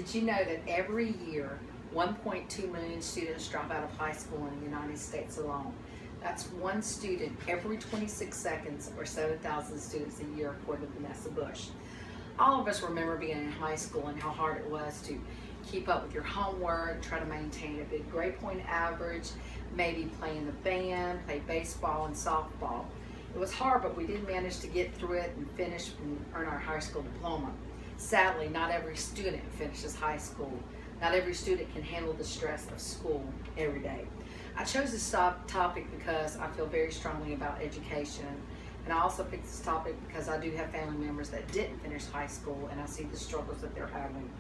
Did you know that every year 1.2 million students drop out of high school in the United States alone? That's one student every 26 seconds, or 7,000 students a year, according to Vanessa Bush. All of us remember being in high school and how hard it was to keep up with your homework, try to maintain a good grade point average, maybe play in the band, play baseball and softball. It was hard, but we did manage to get through it and finish and earn our high school diploma. Sadly, not every student finishes high school. Not every student can handle the stress of school every day. I chose this topic because I feel very strongly about education, and I also picked this topic because I do have family members that didn't finish high school, and I see the struggles that they're having.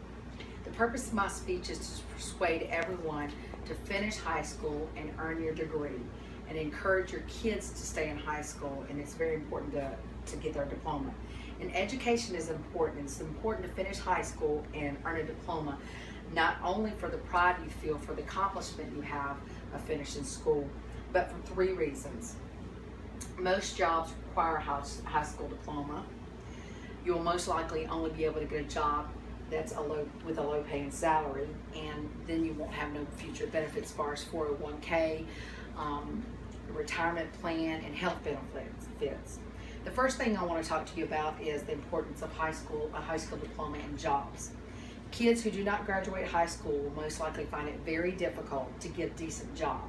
The purpose of my speech is to persuade everyone to finish high school and earn your degree, and encourage your kids to stay in high school, and it's very important to get their diploma. And education is important. It's important to finish high school and earn a diploma, not only for the pride you feel for the accomplishment you have of finishing school, but for 3 reasons. Most jobs require a high school diploma. You will most likely only be able to get a job that's with a low paying salary, and then you won't have no future benefits as far as 401k, retirement plan, and health benefits. The first thing I want to talk to you about is the importance of a high school diploma and jobs. Kids who do not graduate high school will most likely find it very difficult to get a decent job.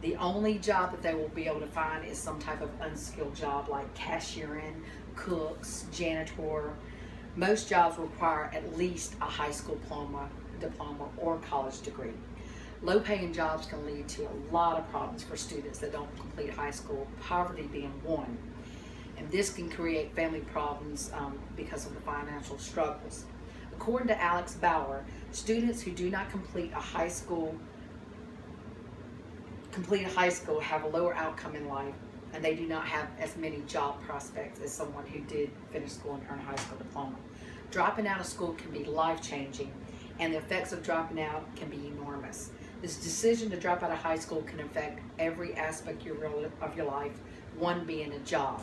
The only job that they will be able to find is some type of unskilled job like cashiering, cooks, janitor. Most jobs require at least a high school diploma or college degree. Low-paying jobs can lead to a lot of problems for students that don't complete high school, poverty being one. And this can create family problems because of the financial struggles. According to Alex Bauer, students who do not complete a high school have a lower outcome in life, and they do not have as many job prospects as someone who did finish school and earn a high school diploma. Dropping out of school can be life-changing, and the effects of dropping out can be enormous. This decision to drop out of high school can affect every aspect of your life, one being a job.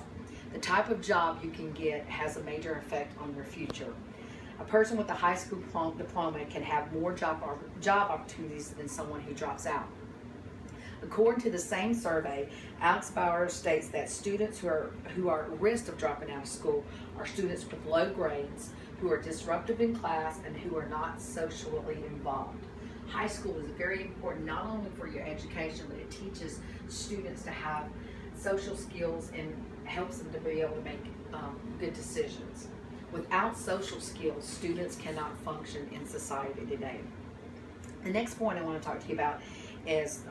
The type of job you can get has a major effect on your future. A person with a high school diploma can have more job opportunities than someone who drops out. According to the same survey, Alex Bauer states that students who are at risk of dropping out of school are students with low grades, who are disruptive in class, and who are not socially involved. High school is very important not only for your education, but it teaches students to have social skills and helps them to be able to make good decisions. Without social skills, students cannot function in society today. The next point I want to talk to you about is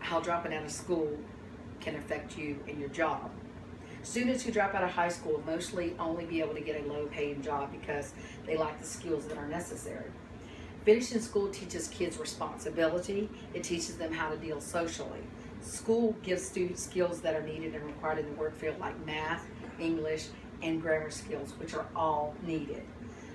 how dropping out of school can affect you and your job. Students who drop out of high school will mostly only be able to get a low-paying job because they lack the skills that are necessary. Finishing school teaches kids responsibility. It teaches them how to deal socially. School gives students skills that are needed and required in the work field, like math, English, and grammar skills, which are all needed.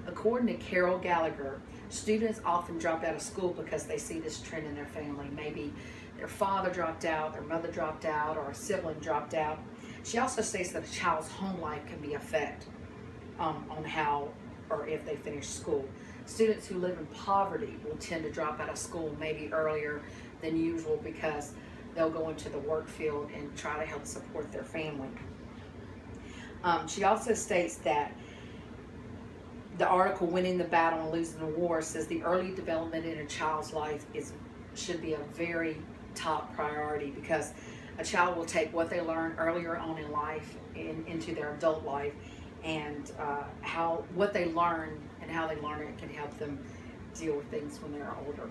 According to Carol Gallagher, students often drop out of school because they see this trend in their family. Maybe their father dropped out, their mother dropped out, or a sibling dropped out. She also states that a child's home life can be affected on how or if they finish school. Students who live in poverty will tend to drop out of school maybe earlier than usual because they'll go into the work field and try to help support their family. She also states that the article Winning the Battle and Losing the War says the early development in a child's life should be a very top priority, because a child will take what they learn earlier on in life into their adult life, and what they learn and how they learn it can help them deal with things when they're older.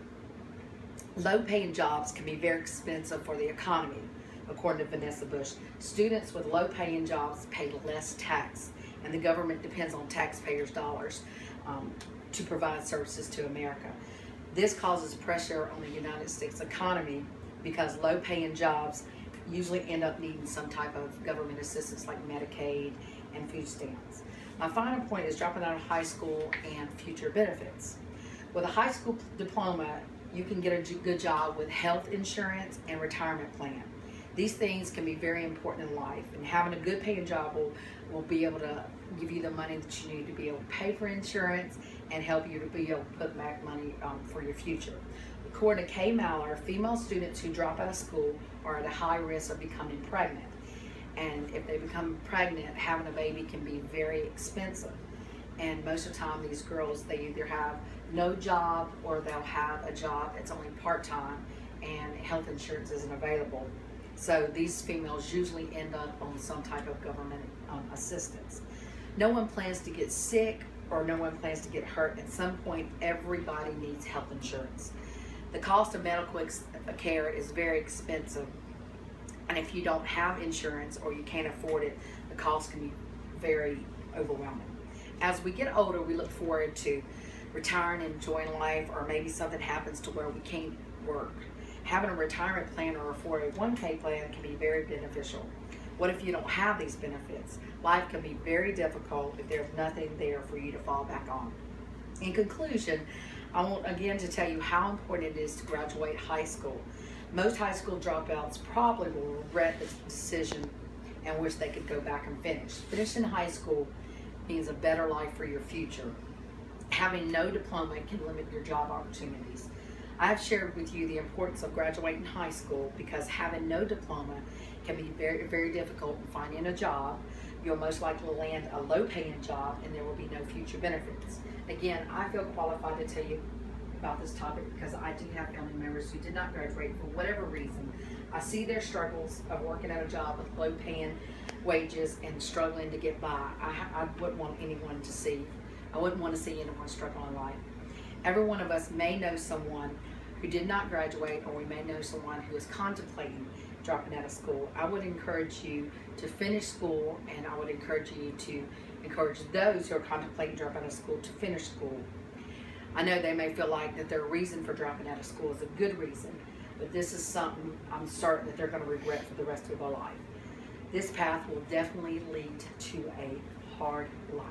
Low-paying jobs can be very expensive for the economy. According to Vanessa Bush, students with low-paying jobs pay less tax, and the government depends on taxpayers' dollars to provide services to America. This causes pressure on the United States economy because low-paying jobs usually end up needing some type of government assistance like Medicaid and food stamps. My final point is dropping out of high school and future benefits. With a high school diploma, you can get a good job with health insurance and retirement plan. These things can be very important in life, and having a good paying job will be able to give you the money that you need to be able to pay for insurance and help you to be able to put back money for your future. According to Kay Maller, female students who drop out of school are at a high risk of becoming pregnant. And if they become pregnant, having a baby can be very expensive. And most of the time, these girls, they either have no job or they'll have a job that's only part-time and health insurance isn't available. So these females usually end up on some type of government assistance. No one plans to get sick or no one plans to get hurt. At some point, everybody needs health insurance. The cost of medical care is very expensive. And if you don't have insurance or you can't afford it, the cost can be very overwhelming. As we get older, we look forward to retiring and enjoying life, or maybe something happens to where we can't work. Having a retirement plan or a 401k plan can be very beneficial. What if you don't have these benefits? Life can be very difficult if there's nothing there for you to fall back on. In conclusion, I want again to tell you how important it is to graduate high school. Most high school dropouts probably will regret this decision and wish they could go back and finish. Finishing high school means a better life for your future. Having no diploma can limit your job opportunities. I have shared with you the importance of graduating high school because having no diploma can be very, very difficult in finding a job. You'll most likely land a low-paying job and there will be no future benefits. Again, I feel qualified to tell you about this topic because I do have family members who did not graduate for whatever reason. I see their struggles of working at a job with low-paying wages and struggling to get by. I wouldn't want anyone to see. I wouldn't want to see anyone struggle in life. Every one of us may know someone who did not graduate, or we may know someone who is contemplating dropping out of school. I would encourage you to finish school, and I would encourage you to encourage those who are contemplating dropping out of school to finish school. I know they may feel like that their reason for dropping out of school is a good reason, but this is something I'm certain that they're going to regret for the rest of their life. This path will definitely lead to a hard life.